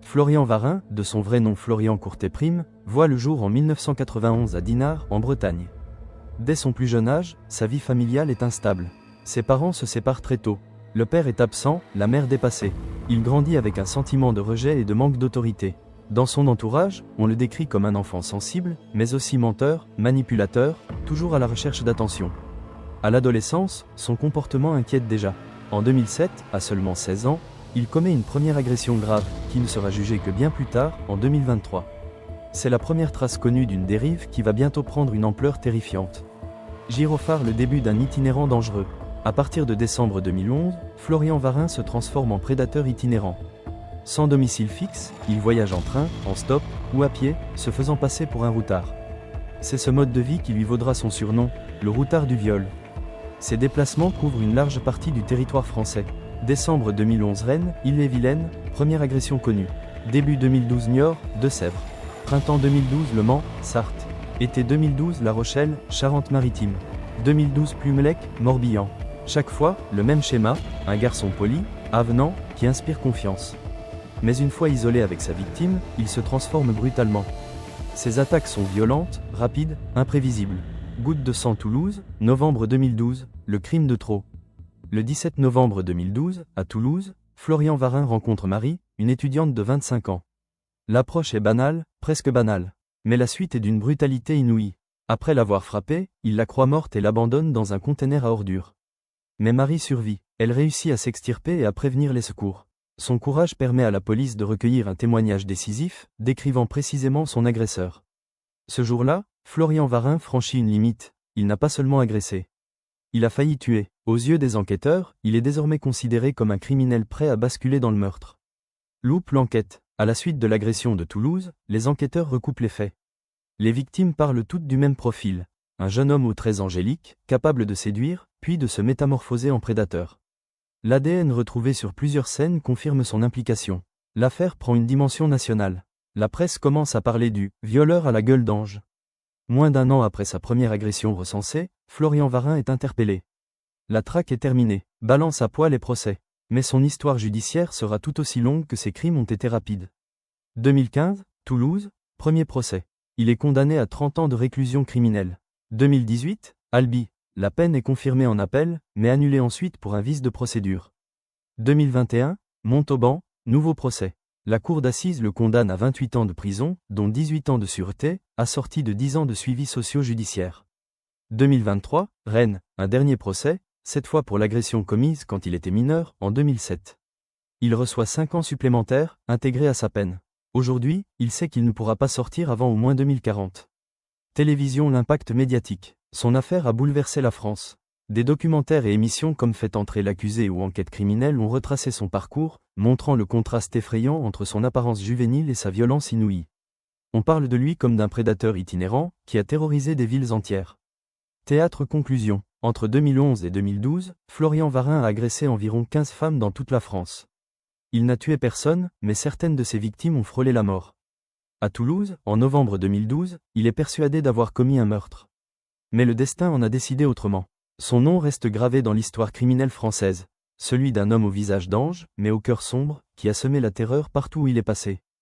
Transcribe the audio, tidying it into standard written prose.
Florian Varin, de son vrai nom Florian Courtet-Prime, voit le jour en 1991 à Dinard, en Bretagne. Dès son plus jeune âge, sa vie familiale est instable. Ses parents se séparent très tôt. Le père est absent, la mère dépassée. Il grandit avec un sentiment de rejet et de manque d'autorité. Dans son entourage, on le décrit comme un enfant sensible, mais aussi menteur, manipulateur, toujours à la recherche d'attention. À l'adolescence, son comportement inquiète déjà. En 2007, à seulement 16 ans, il commet une première agression grave, qui ne sera jugée que bien plus tard, en 2023. C'est la première trace connue d'une dérive qui va bientôt prendre une ampleur terrifiante. Gyrophare, le début d'un itinérant dangereux. À partir de décembre 2011, Florian Varin se transforme en prédateur itinérant. Sans domicile fixe, il voyage en train, en stop ou à pied, se faisant passer pour un routard. C'est ce mode de vie qui lui vaudra son surnom, le routard du viol. Ses déplacements couvrent une large partie du territoire français. Décembre 2011 Rennes, Ille-et-Vilaine, première agression connue. Début 2012 Niort, Deux-Sèvres. Printemps 2012 Le Mans, Sarthe. Été 2012 La Rochelle, Charente-Maritime. 2012 Plumelec, Morbihan. Chaque fois, le même schéma, un garçon poli, avenant, qui inspire confiance. Mais une fois isolé avec sa victime, il se transforme brutalement. Ses attaques sont violentes, rapides, imprévisibles. Goutte de sang Toulouse, novembre 2012, le crime de trop. Le 17 novembre 2012, à Toulouse, Florian Varin rencontre Marie, une étudiante de 25 ans. L'approche est banale, presque banale. Mais la suite est d'une brutalité inouïe. Après l'avoir frappée, il la croit morte et l'abandonne dans un conteneur à ordures. Mais Marie survit. Elle réussit à s'extirper et à prévenir les secours. Son courage permet à la police de recueillir un témoignage décisif, décrivant précisément son agresseur. Ce jour-là, Florian Varin franchit une limite. Il n'a pas seulement agressé. Il a failli tuer. Aux yeux des enquêteurs, il est désormais considéré comme un criminel prêt à basculer dans le meurtre. Loupe l'enquête. À la suite de l'agression de Toulouse, les enquêteurs recoupent les faits. Les victimes parlent toutes du même profil. Un jeune homme aux traits angéliques, capable de séduire, puis de se métamorphoser en prédateur. L'ADN retrouvé sur plusieurs scènes confirme son implication. L'affaire prend une dimension nationale. La presse commence à parler du « violeur à la gueule d'ange ». Moins d'un an après sa première agression recensée, Florian Varin est interpellé. La traque est terminée, balance à poil et procès. Mais son histoire judiciaire sera tout aussi longue que ses crimes ont été rapides. 2015, Toulouse, premier procès. Il est condamné à 30 ans de réclusion criminelle. 2018, Albi. La peine est confirmée en appel, mais annulée ensuite pour un vice de procédure. 2021, Montauban, nouveau procès. La cour d'assises le condamne à 28 ans de prison, dont 18 ans de sûreté, assortis de 10 ans de suivi socio-judiciaire. 2023, Rennes, un dernier procès, cette fois pour l'agression commise quand il était mineur, en 2007. Il reçoit 5 ans supplémentaires, intégrés à sa peine. Aujourd'hui, il sait qu'il ne pourra pas sortir avant au moins 2040. Télévision. L'impact médiatique. Son affaire a bouleversé la France. Des documentaires et émissions comme Fait entrer l'accusé ou Enquête criminelle ont retracé son parcours, montrant le contraste effrayant entre son apparence juvénile et sa violence inouïe. On parle de lui comme d'un prédateur itinérant, qui a terrorisé des villes entières. Théâtre. Conclusion. Entre 2011 et 2012, Florian Varin a agressé environ 15 femmes dans toute la France. Il n'a tué personne, mais certaines de ses victimes ont frôlé la mort. À Toulouse, en novembre 2012, il est persuadé d'avoir commis un meurtre. Mais le destin en a décidé autrement. Son nom reste gravé dans l'histoire criminelle française, celui d'un homme au visage d'ange, mais au cœur sombre, qui a semé la terreur partout où il est passé.